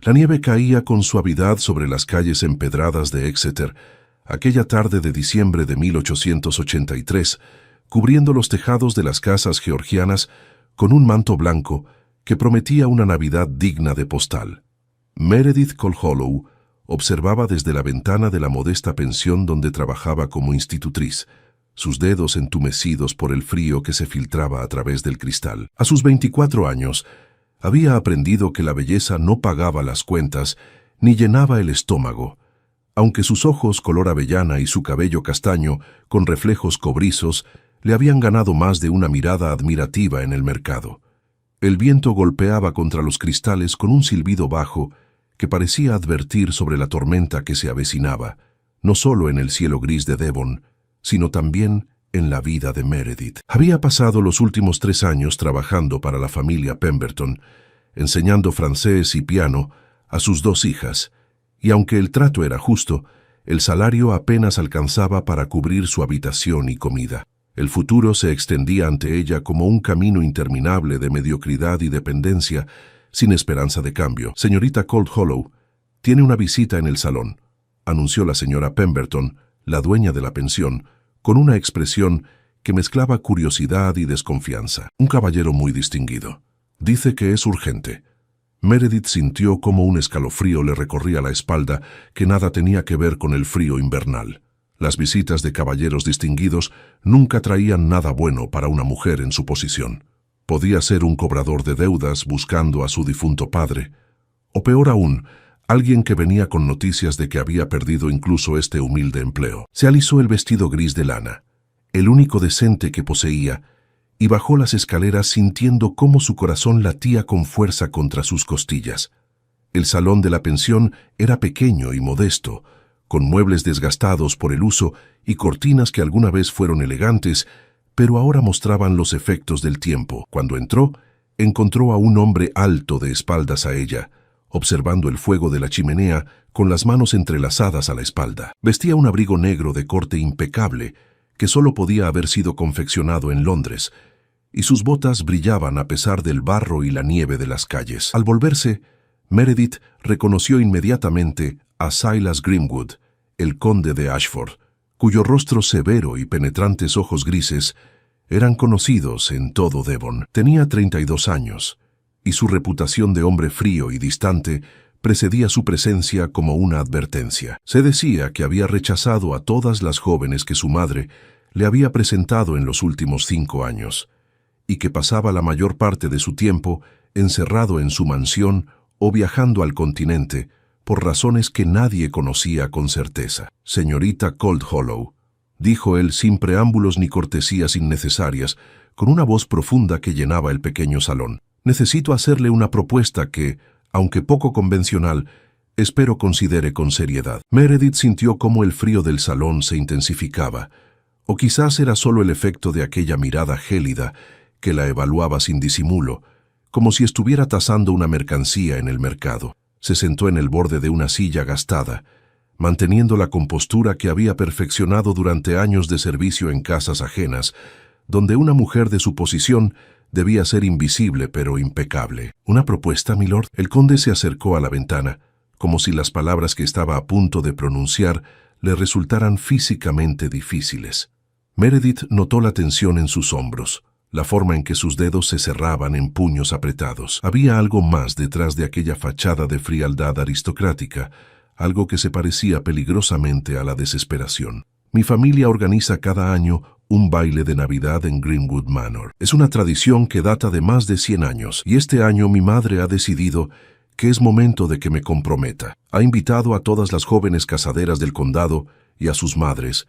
La nieve caía con suavidad sobre las calles empedradas de Exeter, aquella tarde de diciembre de 1883, cubriendo los tejados de las casas georgianas con un manto blanco que prometía una Navidad digna de postal. Meredith Colhollow observaba desde la ventana de la modesta pensión donde trabajaba como institutriz, sus dedos entumecidos por el frío que se filtraba a través del cristal. A sus 24 años, había aprendido que la belleza no pagaba las cuentas ni llenaba el estómago, aunque sus ojos color avellana y su cabello castaño, con reflejos cobrizos, le habían ganado más de una mirada admirativa en el mercado. El viento golpeaba contra los cristales con un silbido bajo que parecía advertir sobre la tormenta que se avecinaba, no solo en el cielo gris de Devon, sino también en la vida de Meredith. Había pasado los últimos 3 años trabajando para la familia Pemberton, enseñando francés y piano a sus 2 hijas, y aunque el trato era justo, el salario apenas alcanzaba para cubrir su habitación y comida. El futuro se extendía ante ella como un camino interminable de mediocridad y dependencia, sin esperanza de cambio. «Señorita Colhollow, tiene una visita en el salón», anunció la señora Pemberton, la dueña de la pensión, con una expresión que mezclaba curiosidad y desconfianza. «Un caballero muy distinguido. Dice que es urgente». Meredith sintió como un escalofrío le recorría la espalda que nada tenía que ver con el frío invernal. Las visitas de caballeros distinguidos nunca traían nada bueno para una mujer en su posición. Podía ser un cobrador de deudas buscando a su difunto padre, o peor aún, alguien que venía con noticias de que había perdido incluso este humilde empleo. Se alisó el vestido gris de lana, el único decente que poseía, y bajó las escaleras sintiendo cómo su corazón latía con fuerza contra sus costillas. El salón de la pensión era pequeño y modesto, con muebles desgastados por el uso y cortinas que alguna vez fueron elegantes, pero ahora mostraban los efectos del tiempo. Cuando entró, encontró a un hombre alto de espaldas a ella, observando el fuego de la chimenea con las manos entrelazadas a la espalda. Vestía un abrigo negro de corte impecable, que solo podía haber sido confeccionado en Londres, y sus botas brillaban a pesar del barro y la nieve de las calles. Al volverse, Meredith reconoció inmediatamente a Silas Grimwood, el conde de Ashford, cuyo rostro severo y penetrantes ojos grises eran conocidos en todo Devon. Tenía 32 años, y su reputación de hombre frío y distante precedía su presencia como una advertencia. Se decía que había rechazado a todas las jóvenes que su madre le había presentado en los últimos 5 años, y que pasaba la mayor parte de su tiempo encerrado en su mansión o viajando al continente, por razones que nadie conocía con certeza. «Señorita Colhollow», dijo él sin preámbulos ni cortesías innecesarias, con una voz profunda que llenaba el pequeño salón. «Necesito hacerle una propuesta que, aunque poco convencional, espero considere con seriedad». Meredith sintió cómo el frío del salón se intensificaba, o quizás era solo el efecto de aquella mirada gélida que la evaluaba sin disimulo, como si estuviera tasando una mercancía en el mercado. Se sentó en el borde de una silla gastada, manteniendo la compostura que había perfeccionado durante años de servicio en casas ajenas, donde una mujer de su posición debía ser invisible pero impecable. «¿Una propuesta, milord?» El conde se acercó a la ventana, como si las palabras que estaba a punto de pronunciar le resultaran físicamente difíciles. Meredith notó la tensión en sus hombros, la forma en que sus dedos se cerraban en puños apretados. Había algo más detrás de aquella fachada de frialdad aristocrática, algo que se parecía peligrosamente a la desesperación. «Mi familia organiza cada año un baile de Navidad en Greenwood Manor. Es una tradición que data de más de 100 años, y este año mi madre ha decidido que es momento de que me comprometa. Ha invitado a todas las jóvenes casaderas del condado y a sus madres,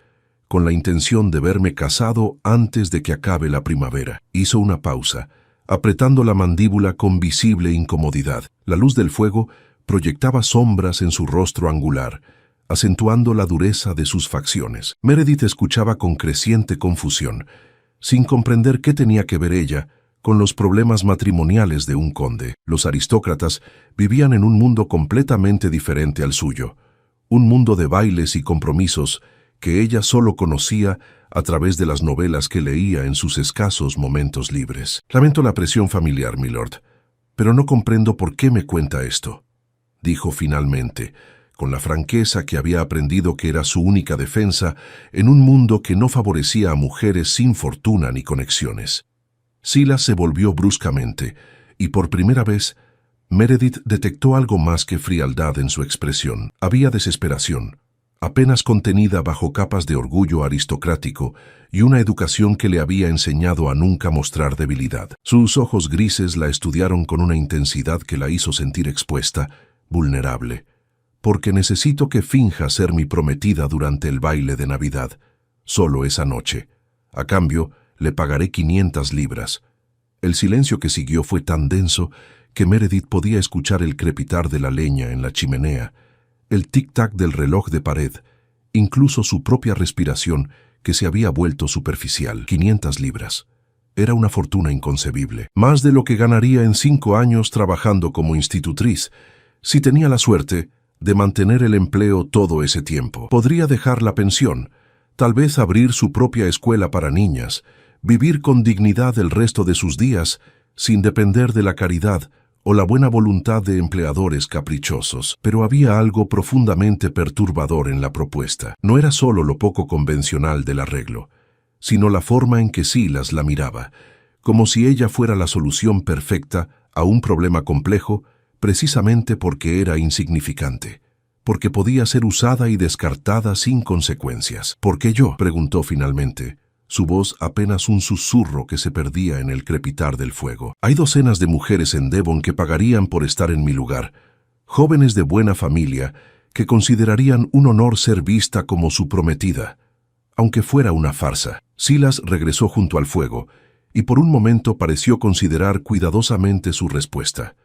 con la intención de verme casado antes de que acabe la primavera». Hizo una pausa, apretando la mandíbula con visible incomodidad. La luz del fuego proyectaba sombras en su rostro angular, acentuando la dureza de sus facciones. Meredith escuchaba con creciente confusión, sin comprender qué tenía que ver ella con los problemas matrimoniales de un conde. Los aristócratas vivían en un mundo completamente diferente al suyo, un mundo de bailes y compromisos que ella solo conocía a través de las novelas que leía en sus escasos momentos libres. «Lamento la presión familiar, milord, pero no comprendo por qué me cuenta esto». dijo finalmente, con la franqueza que había aprendido que era su única defensa en un mundo que no favorecía a mujeres sin fortuna ni conexiones. Silas se volvió bruscamente, y por primera vez, Meredith detectó algo más que frialdad en su expresión. Había desesperación, apenas contenida bajo capas de orgullo aristocrático y una educación que le había enseñado a nunca mostrar debilidad. Sus ojos grises la estudiaron con una intensidad que la hizo sentir expuesta, vulnerable. «Porque necesito que finja ser mi prometida durante el baile de Navidad, solo esa noche. A cambio, le pagaré 500 libras». El silencio que siguió fue tan denso que Meredith podía escuchar el crepitar de la leña en la chimenea, el tic-tac del reloj de pared, incluso su propia respiración que se había vuelto superficial. 500 libras. Era una fortuna inconcebible, más de lo que ganaría en 5 años trabajando como institutriz, si tenía la suerte de mantener el empleo todo ese tiempo. Podría dejar la pensión, tal vez abrir su propia escuela para niñas, vivir con dignidad el resto de sus días, sin depender de la caridad o la buena voluntad de empleadores caprichosos. Pero había algo profundamente perturbador en la propuesta. No era solo lo poco convencional del arreglo, sino la forma en que Silas la miraba, como si ella fuera la solución perfecta a un problema complejo, precisamente porque era insignificante, porque podía ser usada y descartada sin consecuencias. «¿Por qué yo?», preguntó finalmente, su voz apenas un susurro que se perdía en el crepitar del fuego. «Hay docenas de mujeres en Devon que pagarían por estar en mi lugar, jóvenes de buena familia que considerarían un honor ser vista como su prometida, aunque fuera una farsa». Silas regresó junto al fuego y por un momento pareció considerar cuidadosamente su respuesta.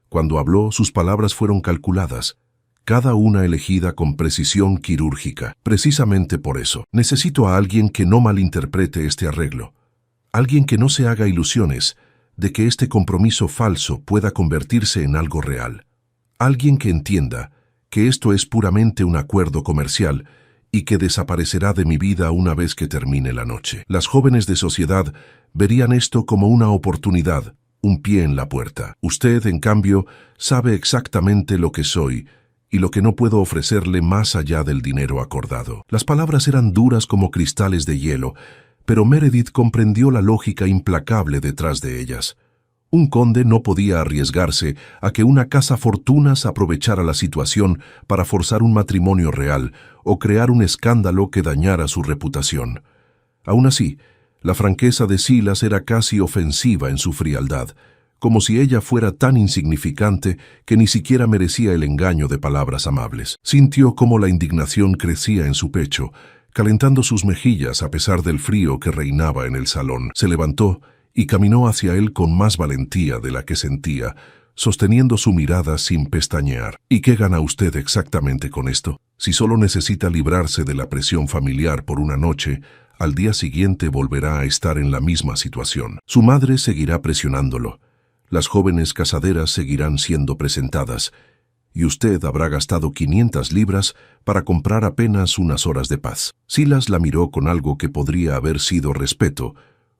Cuando habló, sus palabras fueron calculadas, cada una elegida con precisión quirúrgica. «Precisamente por eso, necesito a alguien que no malinterprete este arreglo, alguien que no se haga ilusiones de que este compromiso falso pueda convertirse en algo real, alguien que entienda que esto es puramente un acuerdo comercial y que desaparecerá de mi vida una vez que termine la noche. Las jóvenes de sociedad verían esto como una oportunidad, un pie en la puerta. Usted, en cambio, sabe exactamente lo que soy y lo que no puedo ofrecerle más allá del dinero acordado». Las palabras eran duras como cristales de hielo, pero Meredith comprendió la lógica implacable detrás de ellas. Un conde no podía arriesgarse a que una cazafortunas aprovechara la situación para forzar un matrimonio real o crear un escándalo que dañara su reputación. Aún así, la franqueza de Silas era casi ofensiva en su frialdad, como si ella fuera tan insignificante que ni siquiera merecía el engaño de palabras amables. Sintió cómo la indignación crecía en su pecho, calentando sus mejillas a pesar del frío que reinaba en el salón. Se levantó y caminó hacia él con más valentía de la que sentía, sosteniendo su mirada sin pestañear. «¿Y qué gana usted exactamente con esto? Si solo necesita librarse de la presión familiar por una noche, al día siguiente volverá a estar en la misma situación. Su madre seguirá presionándolo. Las jóvenes casaderas seguirán siendo presentadas, y usted habrá gastado 500 libras para comprar apenas unas horas de paz». Silas la miró con algo que podría haber sido respeto,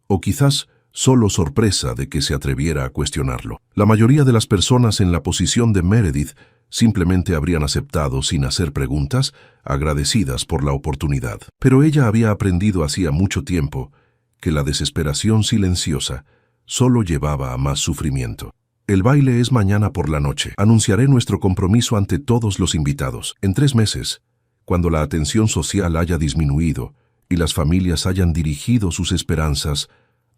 o quizás solo sorpresa de que se atreviera a cuestionarlo. La mayoría de las personas en la posición de Meredith simplemente habrían aceptado sin hacer preguntas, agradecidas por la oportunidad. Pero ella había aprendido hacía mucho tiempo que la desesperación silenciosa solo llevaba a más sufrimiento. «El baile es mañana por la noche. Anunciaré nuestro compromiso ante todos los invitados. En 3 meses, cuando la atención social haya disminuido y las familias hayan dirigido sus esperanzas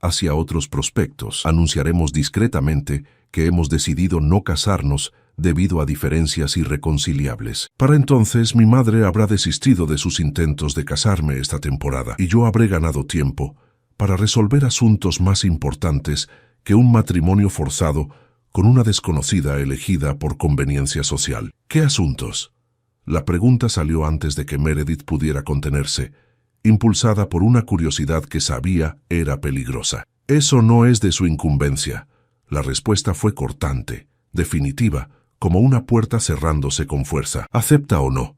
hacia otros prospectos, anunciaremos discretamente que hemos decidido no casarnos debido a diferencias irreconciliables. Para entonces mi madre habrá desistido de sus intentos de casarme esta temporada y yo habré ganado tiempo para resolver asuntos más importantes que un matrimonio forzado con una desconocida elegida por conveniencia social». «¿Qué asuntos?». La pregunta salió antes de que Meredith pudiera contenerse, impulsada por una curiosidad que sabía era peligrosa. «Eso no es de su incumbencia». La respuesta fue cortante, definitiva, como una puerta cerrándose con fuerza. «¿Acepta o no?».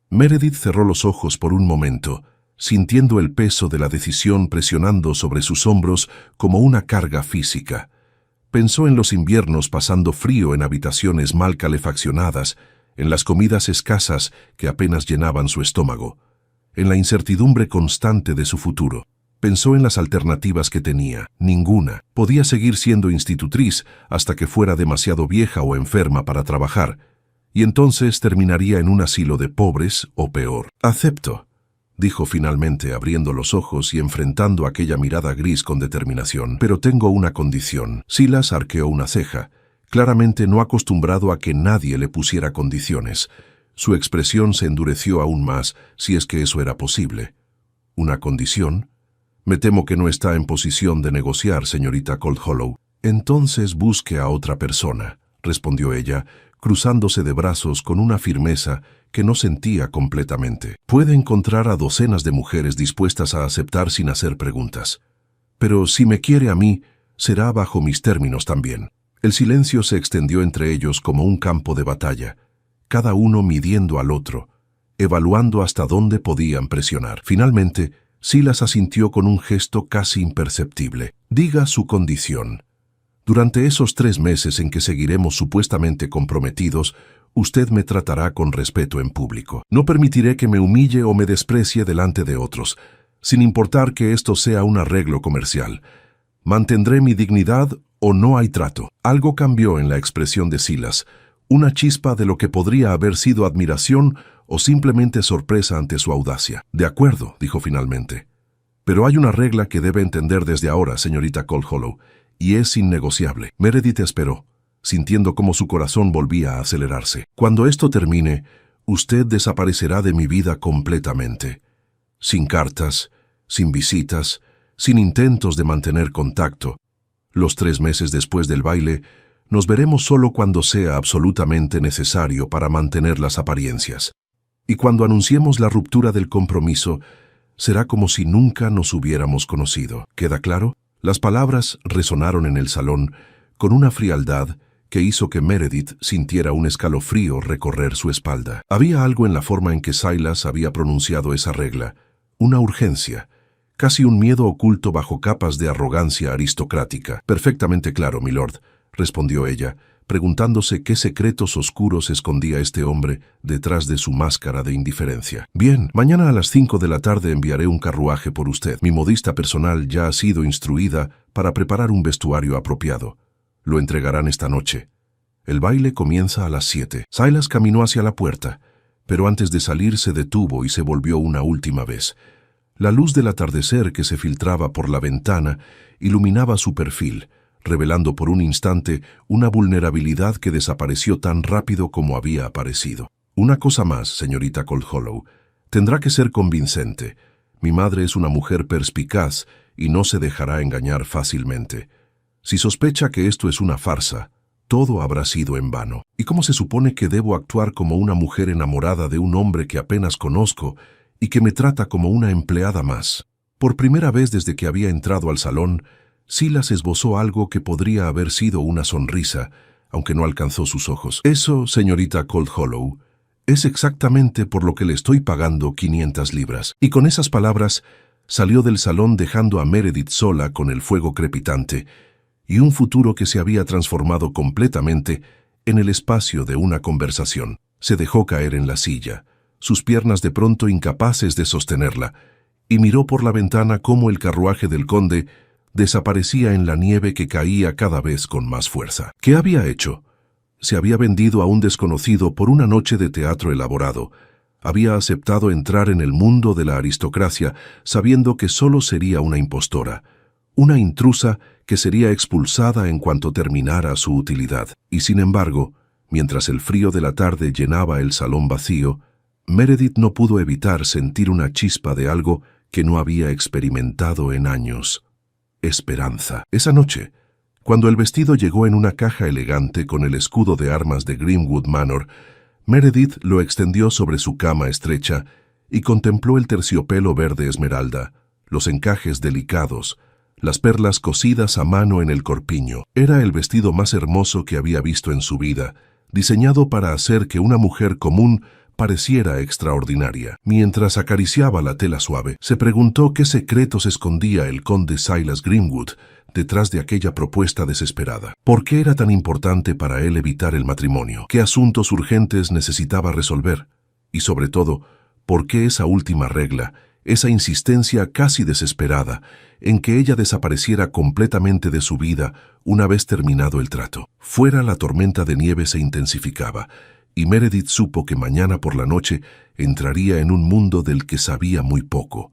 Meredith cerró los ojos por un momento, sintiendo el peso de la decisión presionando sobre sus hombros como una carga física. Pensó en los inviernos pasando frío en habitaciones mal calefaccionadas, en las comidas escasas que apenas llenaban su estómago, en la incertidumbre constante de su futuro. Pensó en las alternativas que tenía. Ninguna. Podía seguir siendo institutriz hasta que fuera demasiado vieja o enferma para trabajar, y entonces terminaría en un asilo de pobres o peor. «Acepto», dijo finalmente, abriendo los ojos y enfrentando aquella mirada gris con determinación. «Pero tengo una condición». Silas arqueó una ceja, claramente no acostumbrado a que nadie le pusiera condiciones. Su expresión se endureció aún más, si es que eso era posible. «¿Una condición? Me temo que no está en posición de negociar, señorita Coldhollow». «Entonces busque a otra persona», respondió ella, cruzándose de brazos con una firmeza que no sentía completamente. «Puede encontrar a docenas de mujeres dispuestas a aceptar sin hacer preguntas. Pero si me quiere a mí, será bajo mis términos también». El silencio se extendió entre ellos como un campo de batalla, cada uno midiendo al otro, evaluando hasta dónde podían presionar. Finalmente, Silas asintió con un gesto casi imperceptible. «Diga su condición. Durante esos 3 meses en que seguiremos supuestamente comprometidos, usted me tratará con respeto en público. No permitiré que me humille o me desprecie delante de otros, sin importar que esto sea un arreglo comercial. Mantendré mi dignidad o no hay trato». Algo cambió en la expresión de Silas, una chispa de lo que podría haber sido admiración o simplemente sorpresa ante su audacia. «De acuerdo», dijo finalmente. «Pero hay una regla que debe entender desde ahora, señorita Coldhollow, y es innegociable». Meredith esperó, sintiendo cómo su corazón volvía a acelerarse. «Cuando esto termine, usted desaparecerá de mi vida completamente. Sin cartas, sin visitas, sin intentos de mantener contacto. Los 3 meses después del baile, nos veremos solo cuando sea absolutamente necesario para mantener las apariencias. Y cuando anunciemos la ruptura del compromiso, será como si nunca nos hubiéramos conocido. ¿Queda claro?». Las palabras resonaron en el salón con una frialdad que hizo que Meredith sintiera un escalofrío recorrer su espalda. Había algo en la forma en que Silas había pronunciado esa regla, una urgencia, casi un miedo oculto bajo capas de arrogancia aristocrática. «Perfectamente claro, milord», respondió ella, preguntándose qué secretos oscuros escondía este hombre detrás de su máscara de indiferencia. «Bien, mañana a las 5 de la tarde enviaré un carruaje por usted. Mi modista personal ya ha sido instruida para preparar un vestuario apropiado. Lo entregarán esta noche. El baile comienza a las 7. Silas caminó hacia la puerta, pero antes de salir se detuvo y se volvió una última vez. La luz del atardecer que se filtraba por la ventana iluminaba su perfil, revelando por un instante una vulnerabilidad que desapareció tan rápido como había aparecido. «Una cosa más, señorita Coldhollow. Tendrá que ser convincente. Mi madre es una mujer perspicaz y no se dejará engañar fácilmente. Si sospecha que esto es una farsa, todo habrá sido en vano. ¿Y cómo se supone que debo actuar como una mujer enamorada de un hombre que apenas conozco y que me trata como una empleada más?» Por primera vez desde que había entrado al salón, Silas esbozó algo que podría haber sido una sonrisa, aunque no alcanzó sus ojos. «Eso, señorita Coldhollow, es exactamente por lo que le estoy pagando 500 libras». Y con esas palabras salió del salón dejando a Meredith sola con el fuego crepitante y un futuro que se había transformado completamente en el espacio de una conversación. Se dejó caer en la silla, sus piernas de pronto incapaces de sostenerla, y miró por la ventana cómo el carruaje del conde desaparecía en la nieve que caía cada vez con más fuerza. ¿Qué había hecho? Se había vendido a un desconocido por una noche de teatro elaborado. Había aceptado entrar en el mundo de la aristocracia sabiendo que solo sería una impostora, una intrusa que sería expulsada en cuanto terminara su utilidad. Y sin embargo, mientras el frío de la tarde llenaba el salón vacío, Meredith no pudo evitar sentir una chispa de algo que no había experimentado en años. Esperanza. Esa noche, cuando el vestido llegó en una caja elegante con el escudo de armas de Greenwood Manor, Meredith lo extendió sobre su cama estrecha y contempló el terciopelo verde esmeralda, los encajes delicados, las perlas cosidas a mano en el corpiño. Era el vestido más hermoso que había visto en su vida, diseñado para hacer que una mujer común pareciera extraordinaria. Mientras acariciaba la tela suave, se preguntó qué secretos escondía el conde Silas Greenwood detrás de aquella propuesta desesperada. ¿Por qué era tan importante para él evitar el matrimonio? ¿Qué asuntos urgentes necesitaba resolver? Y sobre todo, ¿por qué esa última regla, esa insistencia casi desesperada en que ella desapareciera completamente de su vida una vez terminado el trato? Fuera, la tormenta de nieve se intensificaba, y Meredith supo que mañana por la noche entraría en un mundo del que sabía muy poco,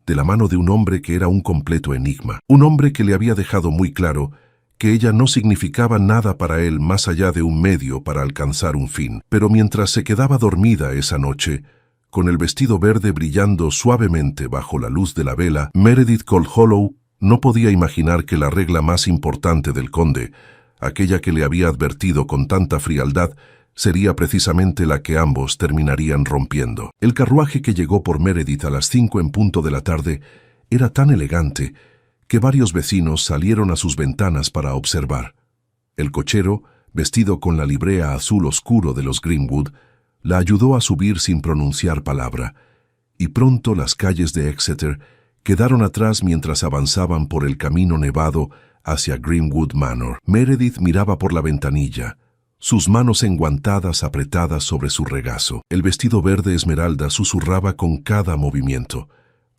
de la mano de un hombre que era un completo enigma, un hombre que le había dejado muy claro que ella no significaba nada para él más allá de un medio para alcanzar un fin. Pero mientras se quedaba dormida esa noche, con el vestido verde brillando suavemente bajo la luz de la vela, Meredith Coldhollow no podía imaginar que la regla más importante del conde, aquella que le había advertido con tanta frialdad, sería precisamente la que ambos terminarían rompiendo. El carruaje que llegó por Meredith a las 5 en punto de la tarde era tan elegante que varios vecinos salieron a sus ventanas para observar. El cochero, vestido con la librea azul oscuro de los Greenwood, la ayudó a subir sin pronunciar palabra, y pronto las calles de Exeter quedaron atrás mientras avanzaban por el camino nevado hacia Greenwood Manor. Meredith miraba por la ventanilla, sus manos enguantadas apretadas sobre su regazo. El vestido verde esmeralda susurraba con cada movimiento,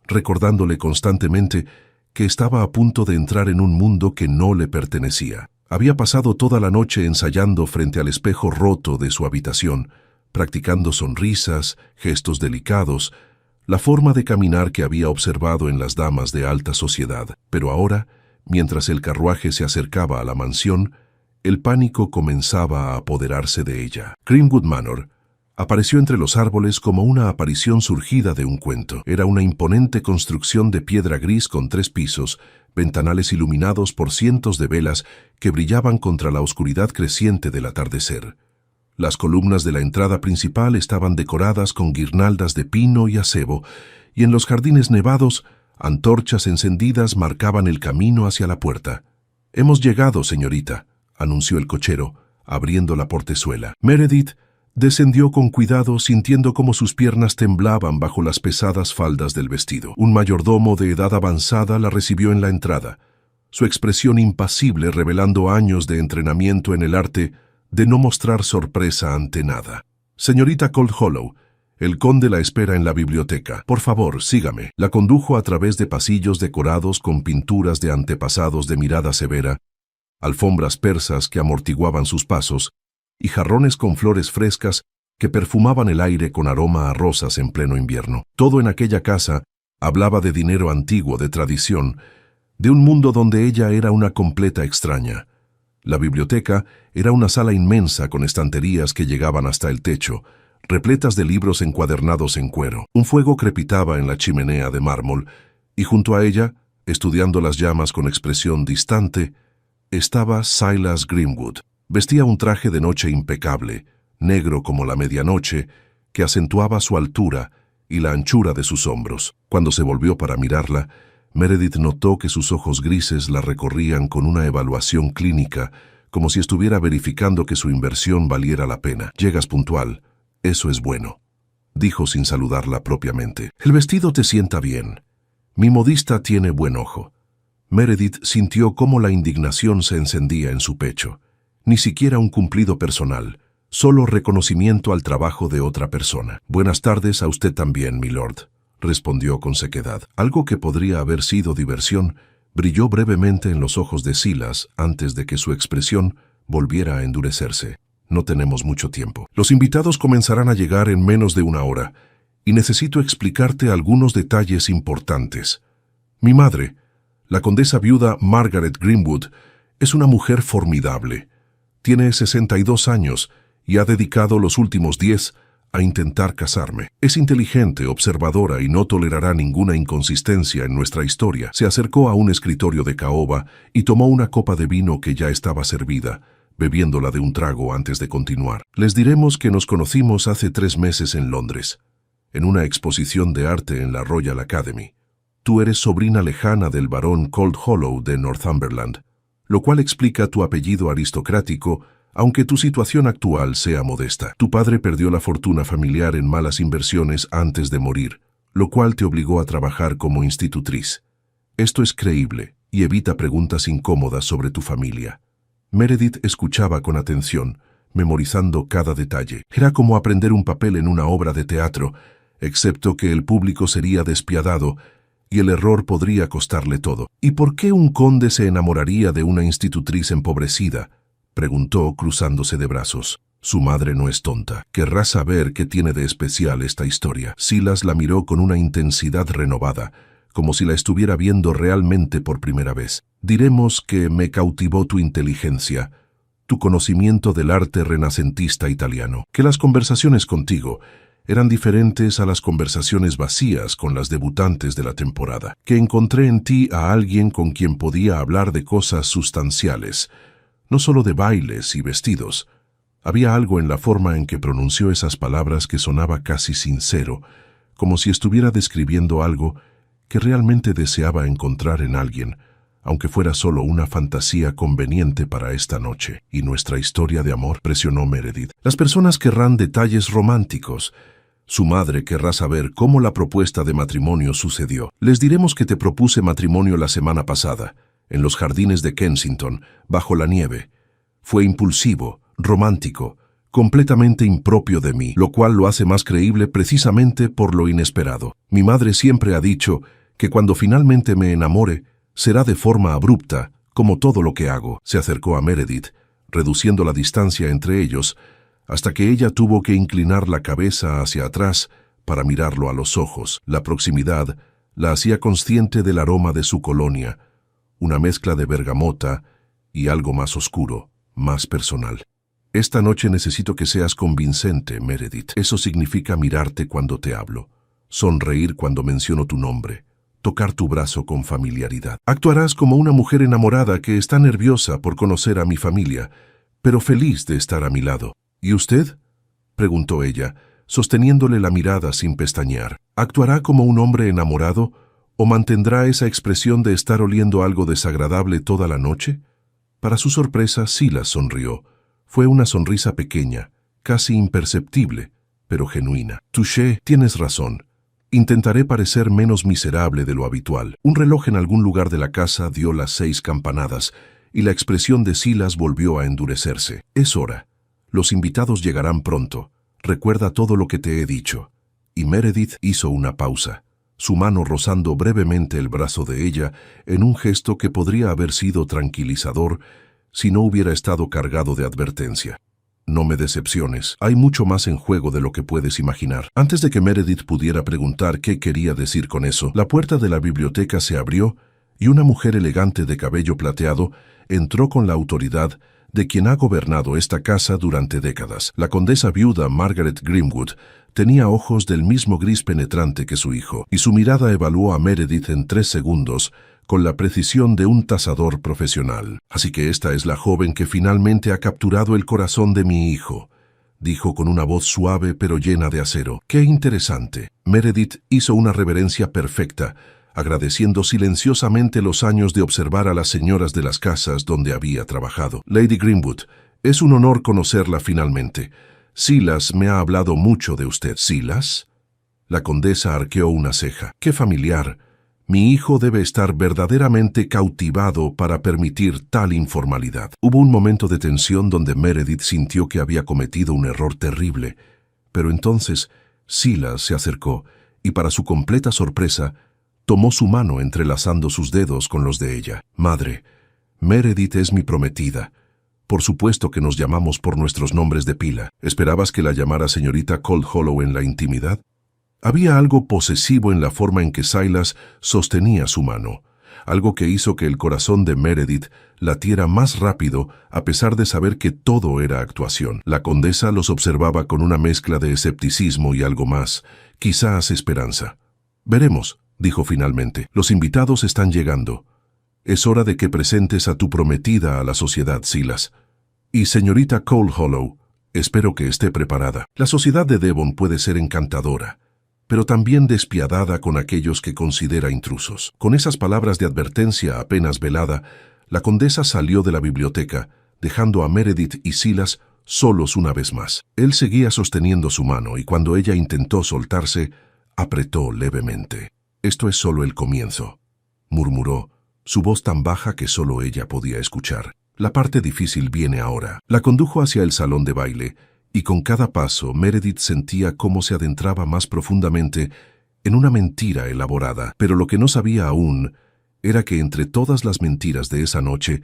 recordándole constantemente que estaba a punto de entrar en un mundo que no le pertenecía. Había pasado toda la noche ensayando frente al espejo roto de su habitación, practicando sonrisas, gestos delicados, la forma de caminar que había observado en las damas de alta sociedad. Pero ahora, mientras el carruaje se acercaba a la mansión, el pánico comenzaba a apoderarse de ella. Greenwood Manor apareció entre los árboles como una aparición surgida de un cuento. Era una imponente construcción de piedra gris con 3 pisos, ventanales iluminados por cientos de velas que brillaban contra la oscuridad creciente del atardecer. Las columnas de la entrada principal estaban decoradas con guirnaldas de pino y acebo, y en los jardines nevados, antorchas encendidas marcaban el camino hacia la puerta. «Hemos llegado, señorita», anunció el cochero, abriendo la portezuela. Meredith descendió con cuidado, sintiendo cómo sus piernas temblaban bajo las pesadas faldas del vestido. Un mayordomo de edad avanzada la recibió en la entrada, su expresión impasible revelando años de entrenamiento en el arte de no mostrar sorpresa ante nada. «Señorita Coldhollow, el conde la espera en la biblioteca. Por favor, sígame». La condujo a través de pasillos decorados con pinturas de antepasados de mirada severa, alfombras persas que amortiguaban sus pasos, y jarrones con flores frescas que perfumaban el aire con aroma a rosas en pleno invierno. Todo en aquella casa hablaba de dinero antiguo, de tradición, de un mundo donde ella era una completa extraña. La biblioteca era una sala inmensa con estanterías que llegaban hasta el techo, repletas de libros encuadernados en cuero. Un fuego crepitaba en la chimenea de mármol, y junto a ella, estudiando las llamas con expresión distante, estaba Silas Greenwood. Vestía un traje de noche impecable, negro como la medianoche, que acentuaba su altura y la anchura de sus hombros. Cuando se volvió para mirarla, Meredith notó que sus ojos grises la recorrían con una evaluación clínica, como si estuviera verificando que su inversión valiera la pena. «Llegas puntual. Eso es bueno», dijo sin saludarla propiamente. «El vestido te sienta bien. Mi modista tiene buen ojo». Meredith sintió cómo la indignación se encendía en su pecho. Ni siquiera un cumplido personal, solo reconocimiento al trabajo de otra persona. «Buenas tardes a usted también, milord», respondió con sequedad. Algo que podría haber sido diversión brilló brevemente en los ojos de Silas antes de que su expresión volviera a endurecerse. «No tenemos mucho tiempo. Los invitados comenzarán a llegar en menos de una hora, y necesito explicarte algunos detalles importantes. Mi madre, la condesa viuda Margaret Greenwood, es una mujer formidable. Tiene 62 años y ha dedicado los últimos 10 a intentar casarme. Es inteligente, observadora y no tolerará ninguna inconsistencia en nuestra historia». Se acercó a un escritorio de caoba y tomó una copa de vino que ya estaba servida, bebiéndola de un trago antes de continuar. «Les diremos que nos conocimos hace 3 meses en Londres, en una exposición de arte en la Royal Academy. Tú eres sobrina lejana del barón Coldhollow de Northumberland, lo cual explica tu apellido aristocrático aunque tu situación actual sea modesta. Tu padre perdió la fortuna familiar en malas inversiones antes de morir, lo cual te obligó a trabajar como institutriz. Esto es creíble y evita preguntas incómodas sobre tu familia. Meredith escuchaba con atención, memorizando cada detalle. Era como aprender un papel en una obra de teatro, excepto que el público sería despiadado y el error podría costarle todo. ¿Y por qué un conde se enamoraría de una institutriz empobrecida?, preguntó cruzándose de brazos. Su madre no es tonta. Querrá saber qué tiene de especial esta historia. Silas la miró con una intensidad renovada, como si la estuviera viendo realmente por primera vez. Diremos que me cautivó tu inteligencia, tu conocimiento del arte renacentista italiano, que las conversaciones contigo eran diferentes a las conversaciones vacías con las debutantes de la temporada, que encontré en ti a alguien con quien podía hablar de cosas sustanciales, no solo de bailes y vestidos. Había algo en la forma en que pronunció esas palabras que sonaba casi sincero, como si estuviera describiendo algo que realmente deseaba encontrar en alguien, aunque fuera solo una fantasía conveniente para esta noche. ¿Y nuestra historia de amor?, presionó Meredith. Las personas querrán detalles románticos. Su madre querrá saber cómo la propuesta de matrimonio sucedió. Les diremos que te propuse matrimonio la semana pasada, en los jardines de Kensington, bajo la nieve. Fue impulsivo, romántico, completamente impropio de mí, lo cual lo hace más creíble precisamente por lo inesperado. Mi madre siempre ha dicho que cuando finalmente me enamore, será de forma abrupta, como todo lo que hago. Se acercó a Meredith, reduciendo la distancia entre ellos, hasta que ella tuvo que inclinar la cabeza hacia atrás para mirarlo a los ojos. La proximidad la hacía consciente del aroma de su colonia, una mezcla de bergamota y algo más oscuro, más personal. Esta noche necesito que seas convincente, Meredith. Eso significa mirarte cuando te hablo, sonreír cuando menciono tu nombre, tocar tu brazo con familiaridad. Actuarás como una mujer enamorada que está nerviosa por conocer a mi familia, pero feliz de estar a mi lado. ¿Y usted?, preguntó ella, sosteniéndole la mirada sin pestañear. ¿Actuará como un hombre enamorado o mantendrá esa expresión de estar oliendo algo desagradable toda la noche? Para su sorpresa, Silas sonrió. Fue una sonrisa pequeña, casi imperceptible, pero genuina. Touché, tienes razón. Intentaré parecer menos miserable de lo habitual. Un reloj en algún lugar de la casa dio las 6 campanadas, y la expresión de Silas volvió a endurecerse. Es hora. Los invitados llegarán pronto. Recuerda todo lo que te he dicho. Y Meredith hizo una pausa, su mano rozando brevemente el brazo de ella en un gesto que podría haber sido tranquilizador si no hubiera estado cargado de advertencia. No me decepciones, hay mucho más en juego de lo que puedes imaginar. Antes de que Meredith pudiera preguntar qué quería decir con eso, la puerta de la biblioteca se abrió y una mujer elegante de cabello plateado entró con la autoridad de quien ha gobernado esta casa durante décadas. La condesa viuda Margaret Grimwood tenía ojos del mismo gris penetrante que su hijo, y su mirada evaluó a Meredith en 3 segundos con la precisión de un tasador profesional. Así que esta es la joven que finalmente ha capturado el corazón de mi hijo, dijo con una voz suave pero llena de acero. ¡Qué interesante! Meredith hizo una reverencia perfecta, agradeciendo silenciosamente los años de observar a las señoras de las casas donde había trabajado. Lady Grimwood, es un honor conocerla finalmente. Silas me ha hablado mucho de usted. ¿Silas? La condesa arqueó una ceja. ¡Qué familiar! Mi hijo debe estar verdaderamente cautivado para permitir tal informalidad. Hubo un momento de tensión donde Meredith sintió que había cometido un error terrible, pero entonces Silas se acercó y, para su completa sorpresa, tomó su mano entrelazando sus dedos con los de ella. Madre, Meredith es mi prometida. Por supuesto que nos llamamos por nuestros nombres de pila. ¿Esperabas que la llamara señorita Cold Hollow en la intimidad? Había algo posesivo en la forma en que Silas sostenía su mano, algo que hizo que el corazón de Meredith latiera más rápido a pesar de saber que todo era actuación. La condesa los observaba con una mezcla de escepticismo y algo más, quizás esperanza. Veremos, dijo finalmente. Los invitados están llegando. Es hora de que presentes a tu prometida a la sociedad, Silas. Y señorita Cold Hollow, espero que esté preparada. La sociedad de Devon puede ser encantadora, pero también despiadada con aquellos que considera intrusos. Con esas palabras de advertencia apenas velada, la condesa salió de la biblioteca, dejando a Meredith y Silas solos una vez más. Él seguía sosteniendo su mano y cuando ella intentó soltarse, apretó levemente. «Esto es solo el comienzo», murmuró, su voz tan baja que solo ella podía escuchar. «La parte difícil viene ahora». La condujo hacia el salón de baile y con cada paso Meredith sentía cómo se adentraba más profundamente en una mentira elaborada, pero lo que no sabía aún era que entre todas las mentiras de esa noche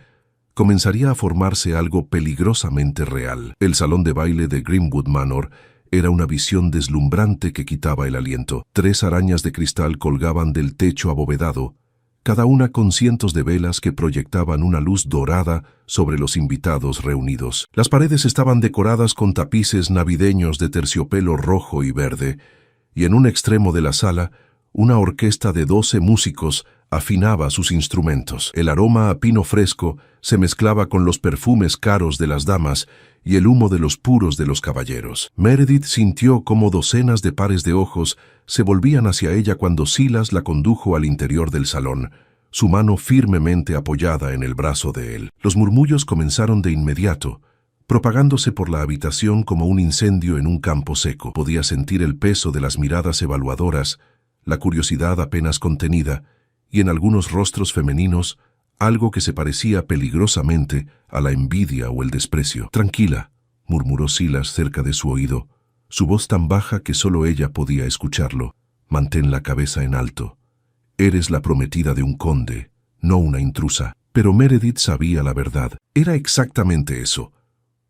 comenzaría a formarse algo peligrosamente real. El salón de baile de Greenwood Manor era una visión deslumbrante que quitaba el aliento. 3 arañas de cristal colgaban del techo abovedado, cada una con cientos de velas que proyectaban una luz dorada sobre los invitados reunidos. Las paredes estaban decoradas con tapices navideños de terciopelo rojo y verde, y en un extremo de la sala, una orquesta de 12 músicos afinaba sus instrumentos. El aroma a pino fresco se mezclaba con los perfumes caros de las damas y el humo de los puros de los caballeros. Meredith sintió cómo docenas de pares de ojos se volvían hacia ella cuando Silas la condujo al interior del salón, su mano firmemente apoyada en el brazo de él. Los murmullos comenzaron de inmediato, propagándose por la habitación como un incendio en un campo seco. Podía sentir el peso de las miradas evaluadoras, la curiosidad apenas contenida, y en algunos rostros femeninos, algo que se parecía peligrosamente a la envidia o el desprecio. «Tranquila», murmuró Silas cerca de su oído, su voz tan baja que solo ella podía escucharlo. «Mantén la cabeza en alto. Eres la prometida de un conde, no una intrusa». Pero Meredith sabía la verdad. Era exactamente eso.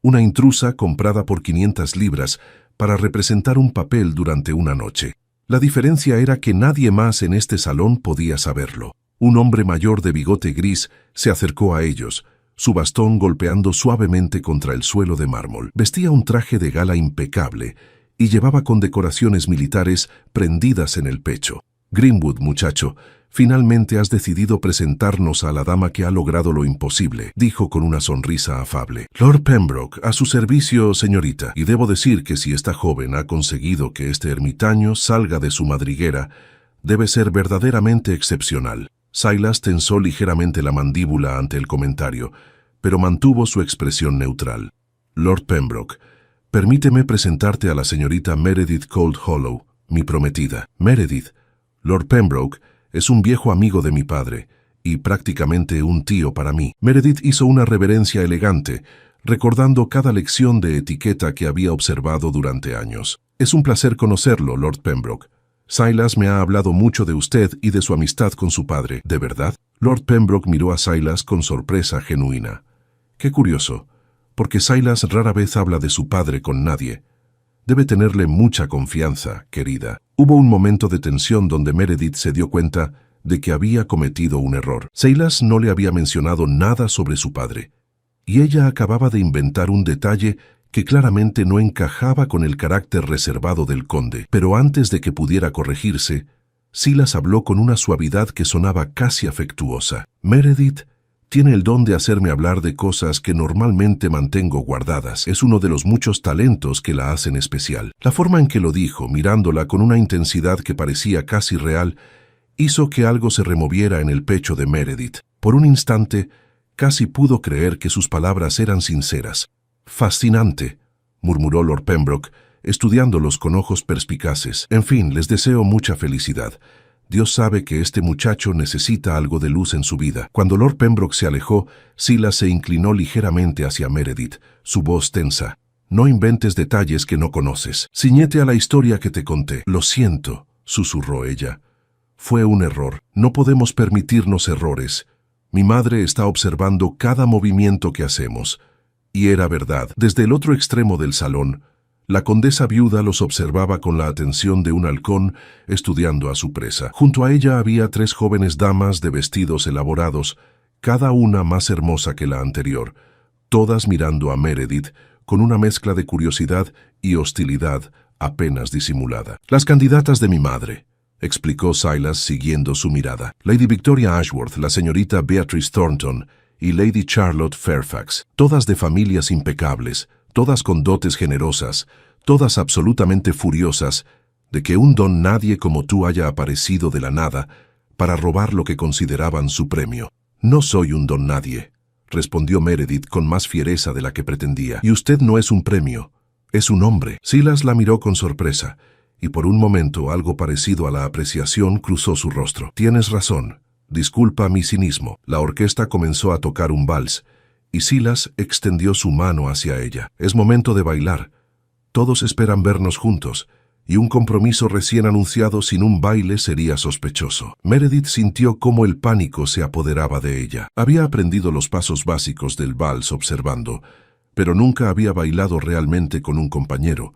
Una intrusa comprada por 500 libras para representar un papel durante una noche. La diferencia era que nadie más en este salón podía saberlo. Un hombre mayor de bigote gris se acercó a ellos, su bastón golpeando suavemente contra el suelo de mármol. Vestía un traje de gala impecable y llevaba condecoraciones militares prendidas en el pecho. «Greenwood, muchacho, finalmente has decidido presentarnos a la dama que ha logrado lo imposible», dijo con una sonrisa afable. «Lord Pembroke, a su servicio, señorita. Y debo decir que si esta joven ha conseguido que este ermitaño salga de su madriguera, debe ser verdaderamente excepcional». Silas tensó ligeramente la mandíbula ante el comentario, pero mantuvo su expresión neutral. «Lord Pembroke, permíteme presentarte a la señorita Meredith Coldhollow, mi prometida». «Meredith, Lord Pembroke, es un viejo amigo de mi padre, y prácticamente un tío para mí». Meredith hizo una reverencia elegante, recordando cada lección de etiqueta que había observado durante años. «Es un placer conocerlo, Lord Pembroke. Silas me ha hablado mucho de usted y de su amistad con su padre». «¿De verdad?» Lord Pembroke miró a Silas con sorpresa genuina. «Qué curioso, porque Silas rara vez habla de su padre con nadie. Debe tenerle mucha confianza, querida». Hubo un momento de tensión donde Meredith se dio cuenta de que había cometido un error. Silas no le había mencionado nada sobre su padre, y ella acababa de inventar un detalle que claramente no encajaba con el carácter reservado del conde. Pero antes de que pudiera corregirse, Silas habló con una suavidad que sonaba casi afectuosa. «Meredith tiene el don de hacerme hablar de cosas que normalmente mantengo guardadas. Es uno de los muchos talentos que la hacen especial». La forma en que lo dijo, mirándola con una intensidad que parecía casi real, hizo que algo se removiera en el pecho de Meredith. Por un instante, casi pudo creer que sus palabras eran sinceras. «Fascinante», murmuró Lord Pembroke, estudiándolos con ojos perspicaces. «En fin, les deseo mucha felicidad. Dios sabe que este muchacho necesita algo de luz en su vida». Cuando Lord Pembroke se alejó, Silas se inclinó ligeramente hacia Meredith, su voz tensa. «No inventes detalles que no conoces. Ciñete a la historia que te conté». «Lo siento», susurró ella. «Fue un error. No podemos permitirnos errores. Mi madre está observando cada movimiento que hacemos». Y era verdad. Desde el otro extremo del salón, la condesa viuda los observaba con la atención de un halcón estudiando a su presa. Junto a ella había 3 jóvenes damas de vestidos elaborados, cada una más hermosa que la anterior, todas mirando a Meredith con una mezcla de curiosidad y hostilidad apenas disimulada. «Las candidatas de mi madre», explicó Silas siguiendo su mirada. «Lady Victoria Ashworth, la señorita Beatrice Thornton y Lady Charlotte Fairfax, todas de familias impecables, todas con dotes generosas, todas absolutamente furiosas de que un don nadie como tú haya aparecido de la nada para robar lo que consideraban su premio». «No soy un don nadie», respondió Meredith con más fiereza de la que pretendía. Y usted no es un premio, es un hombre. Silas la miró con sorpresa, y por un momento algo parecido a la apreciación cruzó su rostro. Tienes razón, disculpa mi cinismo. La orquesta comenzó a tocar un vals, y Silas extendió su mano hacia ella. Es momento de bailar. Todos esperan vernos juntos, y un compromiso recién anunciado sin un baile sería sospechoso. Meredith sintió cómo el pánico se apoderaba de ella. Había aprendido los pasos básicos del vals observando, pero nunca había bailado realmente con un compañero,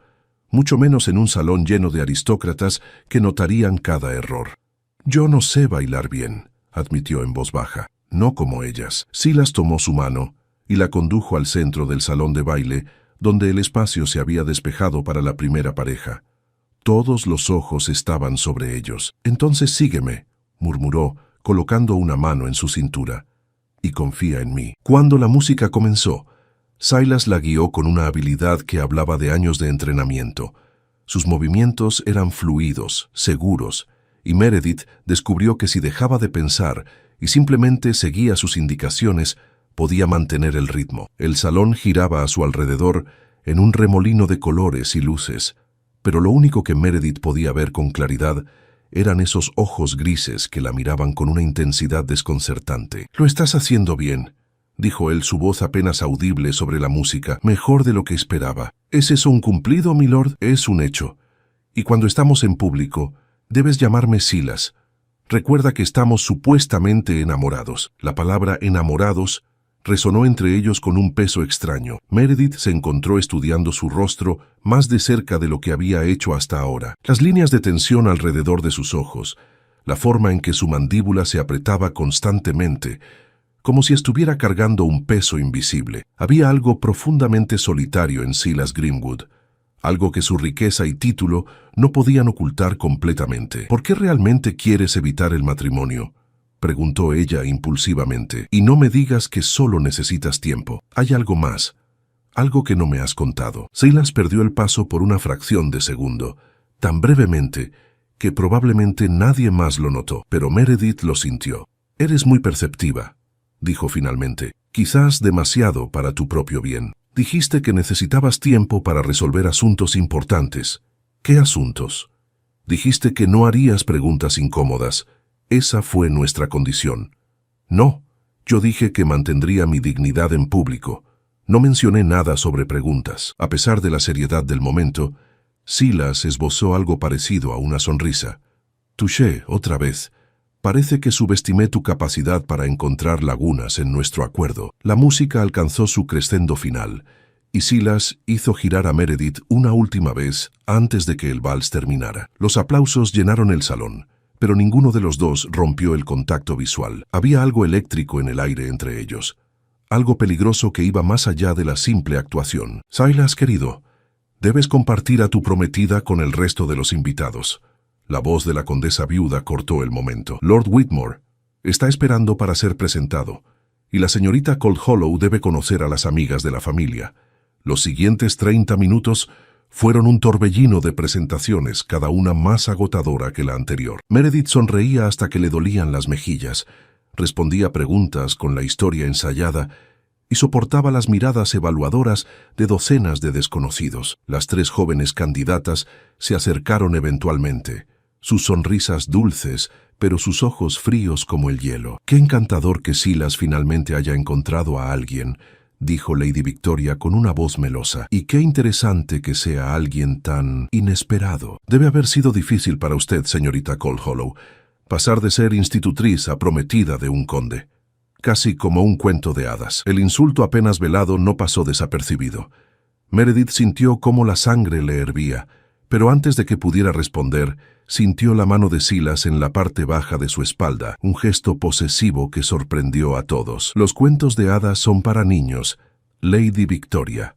mucho menos en un salón lleno de aristócratas que notarían cada error. Yo no sé bailar bien, admitió en voz baja, no como ellas. Silas tomó su mano y la condujo al centro del salón de baile, donde el espacio se había despejado para la primera pareja. Todos los ojos estaban sobre ellos. Entonces sígueme, murmuró, colocando una mano en su cintura, y confía en mí. Cuando la música comenzó, Silas la guió con una habilidad que hablaba de años de entrenamiento. Sus movimientos eran fluidos, seguros, y Meredith descubrió que si dejaba de pensar y simplemente seguía sus indicaciones, podía mantener el ritmo. El salón giraba a su alrededor en un remolino de colores y luces, pero lo único que Meredith podía ver con claridad eran esos ojos grises que la miraban con una intensidad desconcertante. «Lo estás haciendo bien», dijo él, su voz apenas audible sobre la música, «mejor de lo que esperaba». «¿Es eso un cumplido, milord?» «Es un hecho. Y cuando estamos en público, debes llamarme Silas. Recuerda que estamos supuestamente enamorados». La palabra enamorados resonó entre ellos con un peso extraño. Meredith se encontró estudiando su rostro más de cerca de lo que había hecho hasta ahora. Las líneas de tensión alrededor de sus ojos, la forma en que su mandíbula se apretaba constantemente, como si estuviera cargando un peso invisible. Había algo profundamente solitario en Silas Greenwood, algo que su riqueza y título no podían ocultar completamente. «¿Por qué realmente quieres evitar el matrimonio?», preguntó ella impulsivamente. «Y no me digas que solo necesitas tiempo. Hay algo más, algo que no me has contado». Silas perdió el paso por una fracción de segundo, tan brevemente que probablemente nadie más lo notó, pero Meredith lo sintió. «Eres muy perceptiva», dijo finalmente, «quizás demasiado para tu propio bien. Dijiste que necesitabas tiempo para resolver asuntos importantes». «¿Qué asuntos?» «Dijiste que no harías preguntas incómodas. Esa fue nuestra condición». «No, yo dije que mantendría mi dignidad en público. No mencioné nada sobre preguntas». A pesar de la seriedad del momento, Silas esbozó algo parecido a una sonrisa. «Touché, otra vez. Parece que subestimé tu capacidad para encontrar lagunas en nuestro acuerdo». La música alcanzó su crescendo final, y Silas hizo girar a Meredith una última vez antes de que el vals terminara. Los aplausos llenaron el salón, pero ninguno de los dos rompió el contacto visual. Había algo eléctrico en el aire entre ellos, algo peligroso que iba más allá de la simple actuación. «Silas, querido, debes compartir a tu prometida con el resto de los invitados». La voz de la condesa viuda cortó el momento. «Lord Whitmore está esperando para ser presentado, y la señorita Coldhollow debe conocer a las amigas de la familia». Los siguientes 30 minutos fueron un torbellino de presentaciones, cada una más agotadora que la anterior. Meredith sonreía hasta que le dolían las mejillas, respondía preguntas con la historia ensayada y soportaba las miradas evaluadoras de docenas de desconocidos. Las 3 jóvenes candidatas se acercaron eventualmente, sus sonrisas dulces, pero sus ojos fríos como el hielo. «Qué encantador que Silas finalmente haya encontrado a alguien», dijo Lady Victoria con una voz melosa. «Y qué interesante que sea alguien tan inesperado. Debe haber sido difícil para usted, señorita Coldhollow, pasar de ser institutriz a prometida de un conde. Casi como un cuento de hadas». El insulto apenas velado no pasó desapercibido. Meredith sintió cómo la sangre le hervía, pero antes de que pudiera responder, sintió la mano de Silas en la parte baja de su espalda, un gesto posesivo que sorprendió a todos. «Los cuentos de hadas son para niños, Lady Victoria»,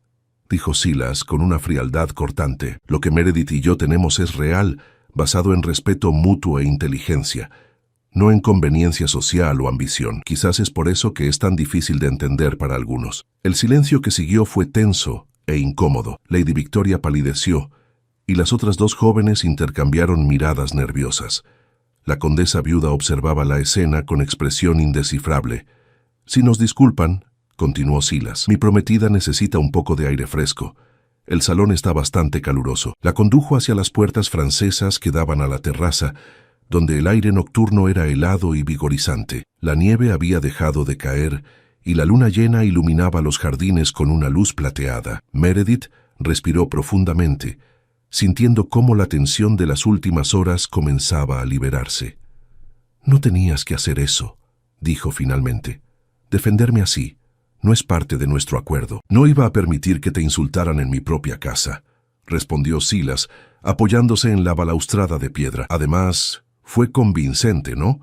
dijo Silas con una frialdad cortante. «Lo que Meredith y yo tenemos es real, basado en respeto mutuo e inteligencia, no en conveniencia social o ambición. Quizás es por eso que es tan difícil de entender para algunos». El silencio que siguió fue tenso e incómodo. Lady Victoria palideció, y las otras 2 jóvenes intercambiaron miradas nerviosas. La condesa viuda observaba la escena con expresión indescifrable. «Si nos disculpan», continuó Silas. Mi prometida necesita un poco de aire fresco. El salón está bastante caluroso. La condujo hacia las puertas francesas que daban a la terraza, donde el aire nocturno era helado y vigorizante. La nieve había dejado de caer y la luna llena iluminaba los jardines con una luz plateada. Meredith respiró profundamente, sintiendo cómo la tensión de las últimas horas comenzaba a liberarse. «No tenías que hacer eso», dijo finalmente. «Defenderme así no es parte de nuestro acuerdo». «No iba a permitir que te insultaran en mi propia casa», respondió Silas, apoyándose en la balaustrada de piedra. «Además, fue convincente, ¿no?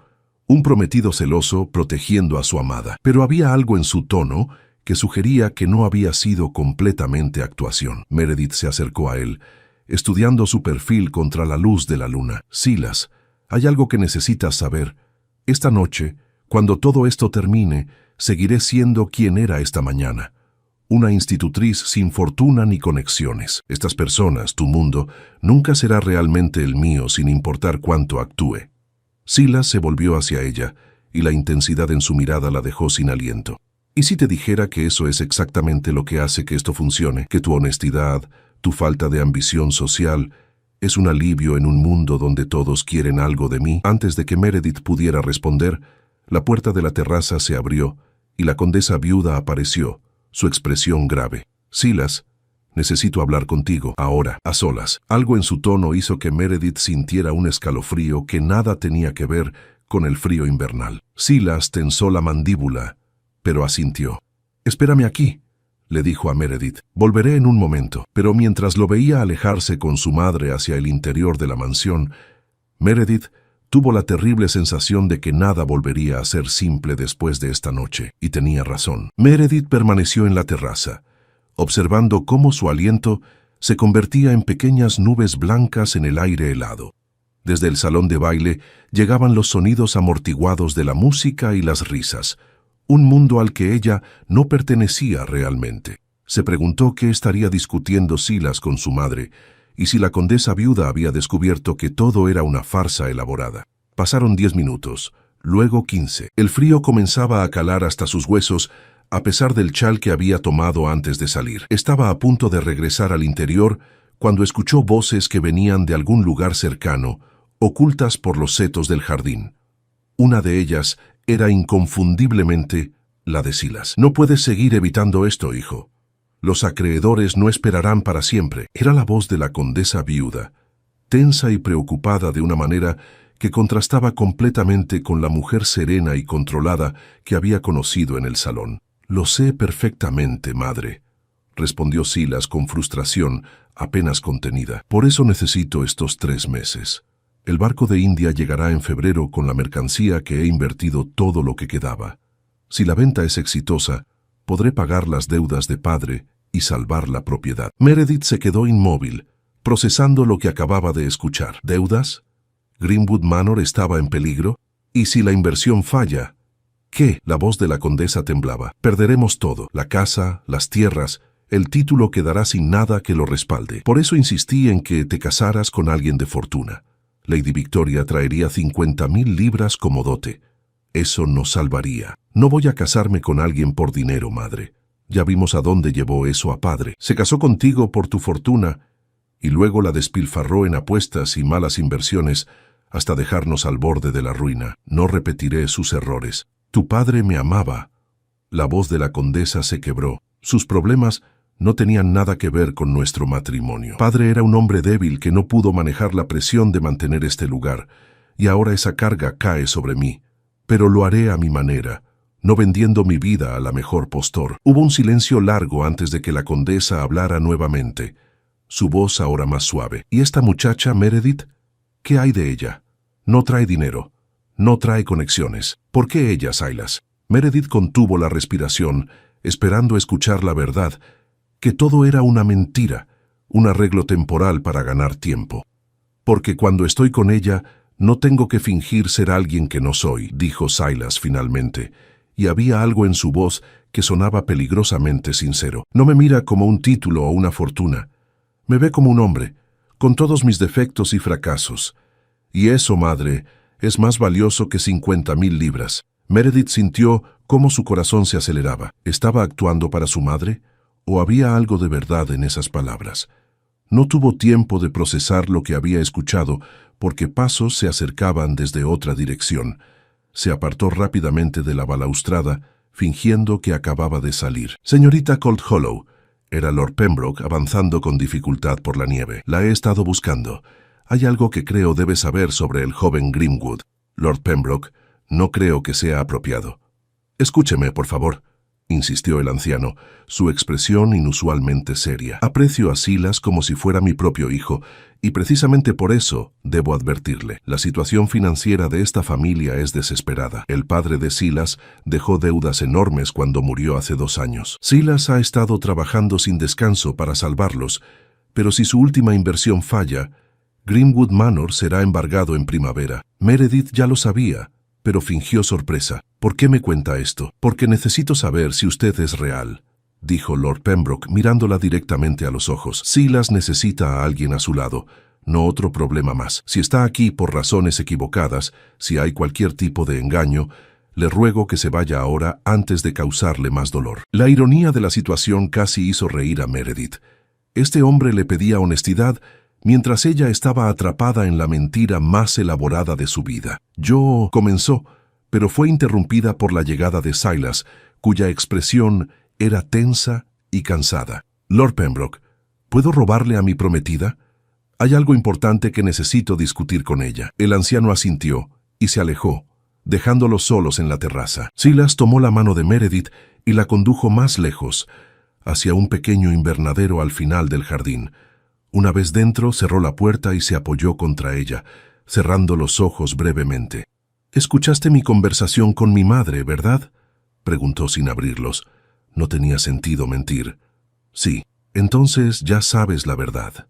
Un prometido celoso protegiendo a su amada». Pero había algo en su tono que sugería que no había sido completamente actuación. Meredith se acercó a él, estudiando su perfil contra la luz de la luna. «Silas, hay algo que necesitas saber. Esta noche, cuando todo esto termine, seguiré siendo quien era esta mañana. Una institutriz sin fortuna ni conexiones. Estas personas, tu mundo, nunca será realmente el mío sin importar cuánto actúe». Silas se volvió hacia ella, y la intensidad en su mirada la dejó sin aliento. «¿Y si te dijera que eso es exactamente lo que hace que esto funcione? Que tu honestidad, tu falta de ambición social, es un alivio en un mundo donde todos quieren algo de mí». Antes de que Meredith pudiera responder, la puerta de la terraza se abrió y la condesa viuda apareció, su expresión grave. «Silas, necesito hablar contigo, ahora, a solas». Algo en su tono hizo que Meredith sintiera un escalofrío que nada tenía que ver con el frío invernal. Silas tensó la mandíbula, pero asintió. «Espérame aquí», le dijo a Meredith. «Volveré en un momento». Pero mientras lo veía alejarse con su madre hacia el interior de la mansión, Meredith tuvo la terrible sensación de que nada volvería a ser simple después de esta noche, y tenía razón. Meredith permaneció en la terraza, observando cómo su aliento se convertía en pequeñas nubes blancas en el aire helado. Desde el salón de baile llegaban los sonidos amortiguados de la música y las risas, un mundo al que ella no pertenecía realmente. Se preguntó qué estaría discutiendo Silas con su madre, y si la condesa viuda había descubierto que todo era una farsa elaborada. Pasaron 10 minutos, luego 15. El frío comenzaba a calar hasta sus huesos, a pesar del chal que había tomado antes de salir. Estaba a punto de regresar al interior cuando escuchó voces que venían de algún lugar cercano, ocultas por los setos del jardín. Una de ellas era inconfundiblemente la de Silas. «No puedes seguir evitando esto, hijo. Los acreedores no esperarán para siempre». Era la voz de la condesa viuda, tensa y preocupada de una manera que contrastaba completamente con la mujer serena y controlada que había conocido en el salón. «Lo sé perfectamente, madre», respondió Silas con frustración apenas contenida. «Por eso necesito estos 3 meses. El barco de India llegará en febrero con la mercancía que he invertido todo lo que quedaba. Si la venta es exitosa, podré pagar las deudas de padre y salvar la propiedad». Meredith se quedó inmóvil, procesando lo que acababa de escuchar. ¿Deudas? ¿Greenwood Manor estaba en peligro? ¿Y si la inversión falla? ¿Qué? La voz de la condesa temblaba. «Perderemos todo, la casa, las tierras, el título quedará sin nada que lo respalde. Por eso insistí en que te casaras con alguien de fortuna. Lady Victoria traería 50.000 libras como dote. Eso nos salvaría. No voy a casarme con alguien por dinero, madre. Ya vimos a dónde llevó eso a padre. Se casó contigo por tu fortuna y luego la despilfarró en apuestas y malas inversiones hasta dejarnos al borde de la ruina. No repetiré sus errores. Tu padre me amaba». La voz de la condesa se quebró. Sus problemas no tenían nada que ver con nuestro matrimonio. Padre era un hombre débil que no pudo manejar la presión de mantener este lugar, y ahora esa carga cae sobre mí. Pero lo haré a mi manera, no vendiendo mi vida a la mejor postor. Hubo un silencio largo antes de que la condesa hablara nuevamente, su voz ahora más suave. «¿Y esta muchacha, Meredith? ¿Qué hay de ella? No trae dinero, no trae conexiones. ¿Por qué ella, Silas?» Meredith contuvo la respiración, esperando escuchar la verdad, que todo era una mentira, un arreglo temporal para ganar tiempo. «Porque cuando estoy con ella, no tengo que fingir ser alguien que no soy», dijo Silas finalmente, y había algo en su voz que sonaba peligrosamente sincero. «No me mira como un título o una fortuna. Me ve como un hombre, con todos mis defectos y fracasos. Y eso, madre, es más valioso que 50.000 libras. Meredith sintió cómo su corazón se aceleraba. ¿Estaba actuando para su madre? ¿O había algo de verdad en esas palabras? No tuvo tiempo de procesar lo que había escuchado, porque pasos se acercaban desde otra dirección. Se apartó rápidamente de la balaustrada, fingiendo que acababa de salir. «Señorita Cold Hollow», era Lord Pembroke avanzando con dificultad por la nieve. «La he estado buscando. Hay algo que creo debe saber sobre el joven Grimwood». «Lord Pembroke, no creo que sea apropiado». «Escúcheme, por favor», insistió el anciano, su expresión inusualmente seria. «Aprecio a Silas como si fuera mi propio hijo, y precisamente por eso debo advertirle. La situación financiera de esta familia es desesperada. El padre de Silas dejó deudas enormes cuando murió hace 2 años. Silas ha estado trabajando sin descanso para salvarlos, pero si su última inversión falla, Greenwood Manor será embargado en primavera. Meredith ya lo sabía, pero fingió sorpresa. «¿Por qué me cuenta esto?» «Porque necesito saber si usted es real», dijo Lord Pembroke mirándola directamente a los ojos. «Silas necesita a alguien a su lado, no otro problema más. Si está aquí por razones equivocadas, si hay cualquier tipo de engaño, le ruego que se vaya ahora antes de causarle más dolor». La ironía de la situación casi hizo reír a Meredith. Este hombre le pedía honestidad mientras ella estaba atrapada en la mentira más elaborada de su vida. «Yo», comenzó, pero fue interrumpida por la llegada de Silas, cuya expresión era tensa y cansada. «Lord Pembroke, ¿puedo robarle a mi prometida? Hay algo importante que necesito discutir con ella». El anciano asintió y se alejó, dejándolos solos en la terraza. Silas tomó la mano de Meredith y la condujo más lejos, hacia un pequeño invernadero al final del jardín. Una vez dentro, cerró la puerta y se apoyó contra ella, cerrando los ojos brevemente. «Escuchaste mi conversación con mi madre, ¿verdad?», preguntó sin abrirlos. No tenía sentido mentir. «Sí, entonces ya sabes la verdad.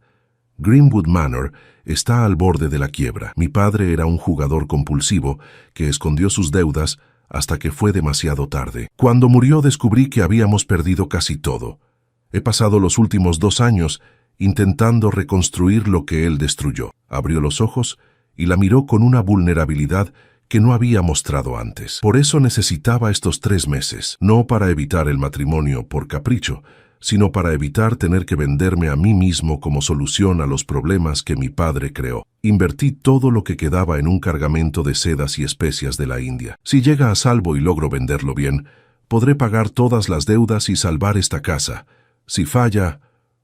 Greenwood Manor está al borde de la quiebra. Mi padre era un jugador compulsivo que escondió sus deudas hasta que fue demasiado tarde. Cuando murió descubrí que habíamos perdido casi todo. He pasado los últimos 2 años intentando reconstruir lo que él destruyó». Abrió los ojos y la miró con una vulnerabilidad que no había mostrado antes. «Por eso necesitaba estos 3 meses, no para evitar el matrimonio por capricho, sino para evitar tener que venderme a mí mismo como solución a los problemas que mi padre creó. Invertí todo lo que quedaba en un cargamento de sedas y especias de la India. Si llega a salvo y logro venderlo bien, podré pagar todas las deudas y salvar esta casa. Si falla,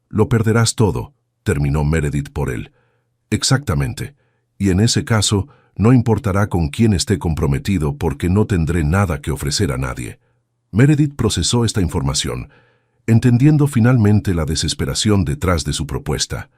lo perderás todo», terminó Meredith por él. «Exactamente. Y en ese caso, no importará con quién esté comprometido porque no tendré nada que ofrecer a nadie». Meredith procesó esta información, entendiendo finalmente la desesperación detrás de su propuesta.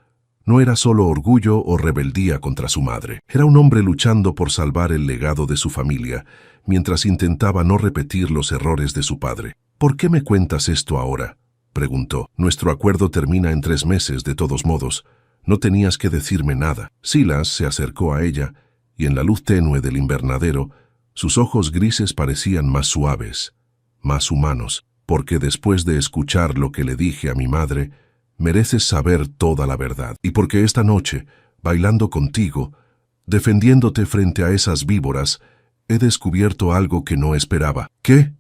No era solo orgullo o rebeldía contra su madre. Era un hombre luchando por salvar el legado de su familia, mientras intentaba no repetir los errores de su padre. «¿Por qué me cuentas esto ahora?», preguntó. «Nuestro acuerdo termina en 3 meses, de todos modos. No tenías que decirme nada». Silas se acercó a ella, y en la luz tenue del invernadero, sus ojos grises parecían más suaves, más humanos. «Porque después de escuchar lo que le dije a mi madre, mereces saber toda la verdad. Y porque esta noche, bailando contigo, defendiéndote frente a esas víboras, he descubierto algo que no esperaba». «¿Qué?».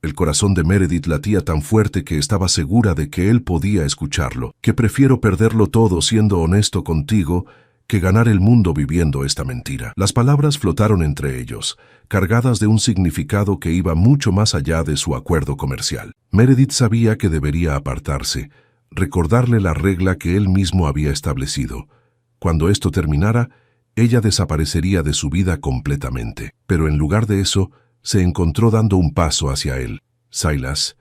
El corazón de Meredith latía tan fuerte que estaba segura de que él podía escucharlo. «Que prefiero perderlo todo siendo honesto contigo que ganar el mundo viviendo esta mentira». Las palabras flotaron entre ellos, cargadas de un significado que iba mucho más allá de su acuerdo comercial. Meredith sabía que debería apartarse, recordarle la regla que él mismo había establecido. Cuando esto terminara, ella desaparecería de su vida completamente. Pero en lugar de eso, se encontró dando un paso hacia él. «Silas,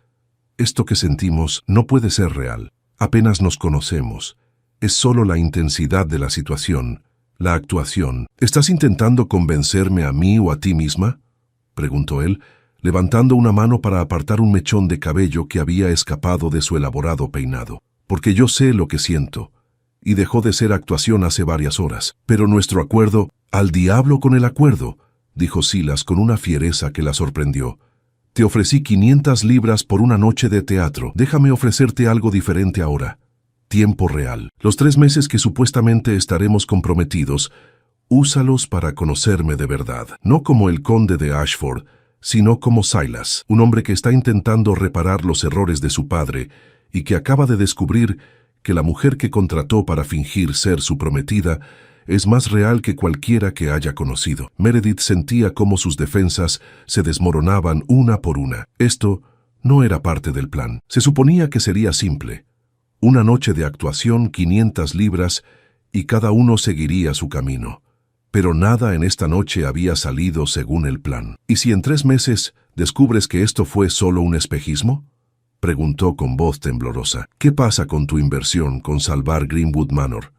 esto que sentimos no puede ser real. Apenas nos conocemos. Es solo la intensidad de la situación, la actuación». «¿Estás intentando convencerme a mí o a ti misma?», preguntó él, levantando una mano para apartar un mechón de cabello que había escapado de su elaborado peinado. «Porque yo sé lo que siento, y dejó de ser actuación hace varias horas. Pero nuestro acuerdo...». «Al diablo con el acuerdo», dijo Silas con una fiereza que la sorprendió. «Te ofrecí 500 libras por una noche de teatro. Déjame ofrecerte algo diferente ahora. Tiempo real. Los 3 meses que supuestamente estaremos comprometidos, úsalos para conocerme de verdad. No como el conde de Ashford, sino como Silas, un hombre que está intentando reparar los errores de su padre y que acaba de descubrir que la mujer que contrató para fingir ser su prometida es más real que cualquiera que haya conocido. Meredith sentía cómo sus defensas se desmoronaban una por una. Esto no era parte del plan. Se suponía que sería simple. Una noche de actuación, 500 libras, y cada uno seguiría su camino. Pero nada en esta noche había salido según el plan. ¿Y si en 3 meses descubres que esto fue solo un espejismo?, preguntó con voz temblorosa. ¿Qué pasa con tu inversión con salvar Greenwood Manor?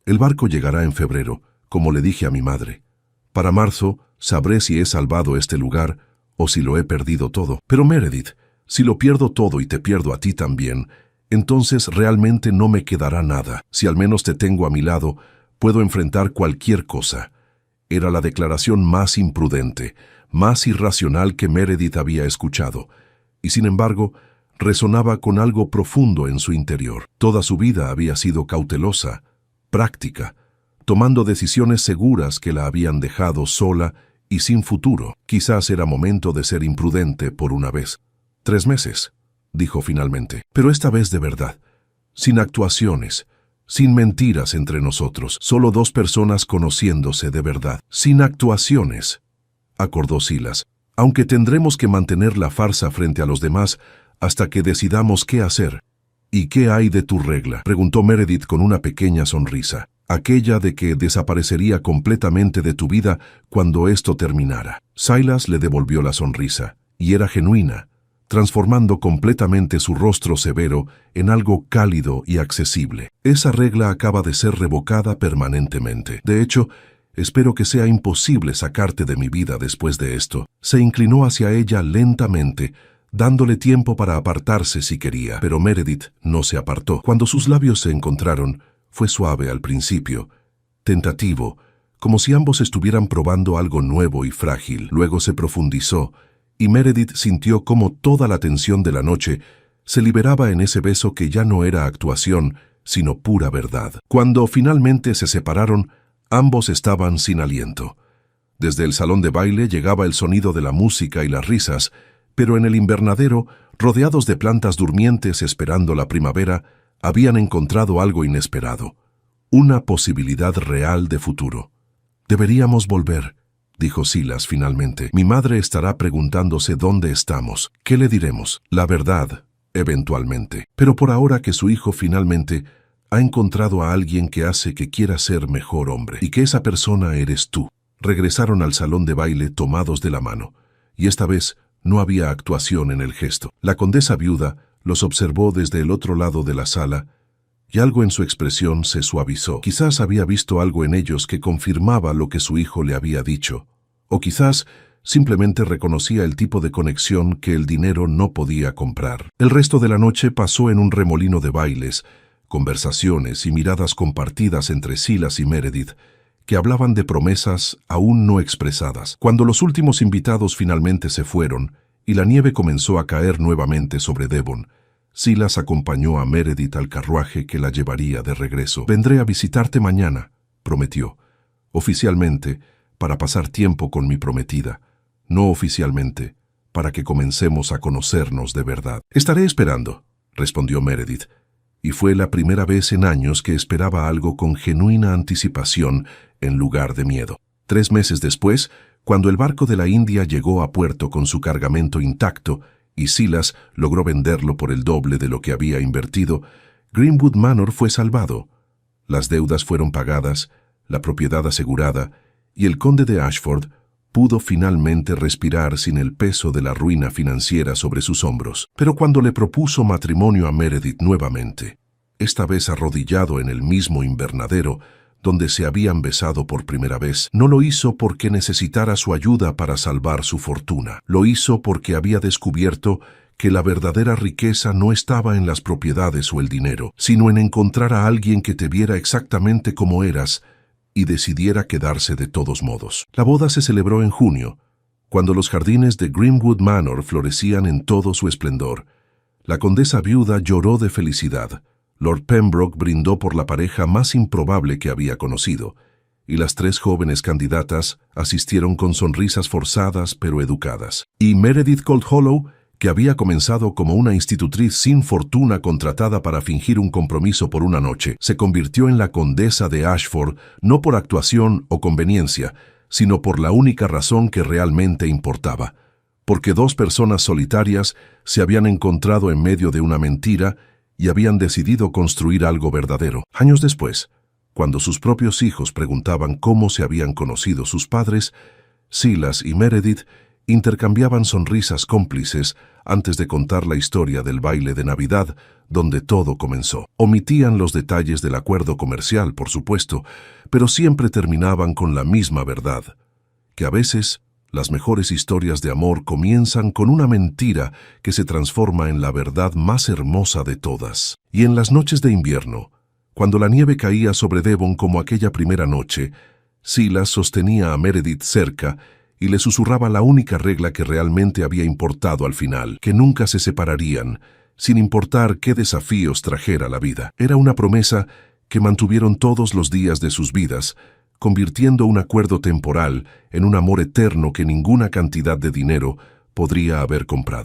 El barco llegará en febrero, como le dije a mi madre. Para marzo sabré si he salvado este lugar o si lo he perdido todo. Pero Meredith, si lo pierdo todo y te pierdo a ti también, entonces realmente no me quedará nada. Si al menos te tengo a mi lado, puedo enfrentar cualquier cosa. Era la declaración más imprudente, más irracional que Meredith había escuchado, y sin embargo, resonaba con algo profundo en su interior. Toda su vida había sido cautelosa, práctica, tomando decisiones seguras que la habían dejado sola y sin futuro. Quizás era momento de ser imprudente por una vez. 3 meses, dijo finalmente, pero esta vez de verdad, sin actuaciones, sin mentiras entre nosotros, solo 2 personas conociéndose de verdad. Sin actuaciones, acordó Silas, aunque tendremos que mantener la farsa frente a los demás hasta que decidamos qué hacer. ¿Y qué hay de tu regla?, preguntó Meredith con una pequeña sonrisa, aquella de que desaparecería completamente de tu vida cuando esto terminara. Silas le devolvió la sonrisa, y era genuina, transformando completamente su rostro severo en algo cálido y accesible. Esa regla acaba de ser revocada permanentemente. De hecho, espero que sea imposible sacarte de mi vida después de esto. Se inclinó hacia ella lentamente, dándole tiempo para apartarse si quería, pero Meredith no se apartó. Cuando sus labios se encontraron, fue suave al principio, tentativo, como si ambos estuvieran probando algo nuevo y frágil. Luego se profundizó, y Meredith sintió cómo toda la tensión de la noche se liberaba en ese beso que ya no era actuación, sino pura verdad. Cuando finalmente se separaron, ambos estaban sin aliento. Desde el salón de baile llegaba el sonido de la música y las risas, pero en el invernadero, rodeados de plantas durmientes esperando la primavera, habían encontrado algo inesperado, una posibilidad real de futuro. «Deberíamos volver», dijo Silas finalmente. «Mi madre estará preguntándose dónde estamos. ¿Qué le diremos? La verdad, eventualmente. Pero por ahora que su hijo finalmente ha encontrado a alguien que hace que quiera ser mejor hombre, y que esa persona eres tú». Regresaron al salón de baile tomados de la mano, y esta vez no había actuación en el gesto. La condesa viuda los observó desde el otro lado de la sala, y algo en su expresión se suavizó. Quizás había visto algo en ellos que confirmaba lo que su hijo le había dicho, o quizás simplemente reconocía el tipo de conexión que el dinero no podía comprar. El resto de la noche pasó en un remolino de bailes, conversaciones y miradas compartidas entre Silas y Meredith, que hablaban de promesas aún no expresadas. Cuando los últimos invitados finalmente se fueron y la nieve comenzó a caer nuevamente sobre Devon, Silas acompañó a Meredith al carruaje que la llevaría de regreso. «Vendré a visitarte mañana», prometió, «oficialmente, para pasar tiempo con mi prometida, no oficialmente, para que comencemos a conocernos de verdad». «Estaré esperando», respondió Meredith, y fue la primera vez en años que esperaba algo con genuina anticipación en lugar de miedo. 3 meses después, cuando el barco de la India llegó a puerto con su cargamento intacto y Silas logró venderlo por el doble de lo que había invertido, Greenwood Manor fue salvado. Las deudas fueron pagadas, la propiedad asegurada, y el conde de Ashford pudo finalmente respirar sin el peso de la ruina financiera sobre sus hombros. Pero cuando le propuso matrimonio a Meredith nuevamente, esta vez arrodillado en el mismo invernadero donde se habían besado por primera vez, no lo hizo porque necesitara su ayuda para salvar su fortuna. Lo hizo porque había descubierto que la verdadera riqueza no estaba en las propiedades o el dinero, sino en encontrar a alguien que te viera exactamente como eras y decidiera quedarse de todos modos. La boda se celebró en junio, cuando los jardines de Greenwood Manor florecían en todo su esplendor. La condesa viuda lloró de felicidad. Lord Pembroke brindó por la pareja más improbable que había conocido, y las 3 jóvenes candidatas asistieron con sonrisas forzadas pero educadas. Y Meredith Coldhollow, que había comenzado como una institutriz sin fortuna contratada para fingir un compromiso por una noche, se convirtió en la condesa de Ashford no por actuación o conveniencia, sino por la única razón que realmente importaba, porque 2 personas solitarias se habían encontrado en medio de una mentira y habían decidido construir algo verdadero. Años después, cuando sus propios hijos preguntaban cómo se habían conocido sus padres, Silas y Meredith intercambiaban sonrisas cómplices antes de contar la historia del baile de Navidad, donde todo comenzó. Omitían los detalles del acuerdo comercial, por supuesto, pero siempre terminaban con la misma verdad, que a veces las mejores historias de amor comienzan con una mentira que se transforma en la verdad más hermosa de todas. Y en las noches de invierno, cuando la nieve caía sobre Devon como aquella primera noche, Silas sostenía a Meredith cerca y le susurraba la única regla que realmente había importado al final, que nunca se separarían, sin importar qué desafíos trajera la vida. Era una promesa que mantuvieron todos los días de sus vidas, convirtiendo un acuerdo temporal en un amor eterno que ninguna cantidad de dinero podría haber comprado.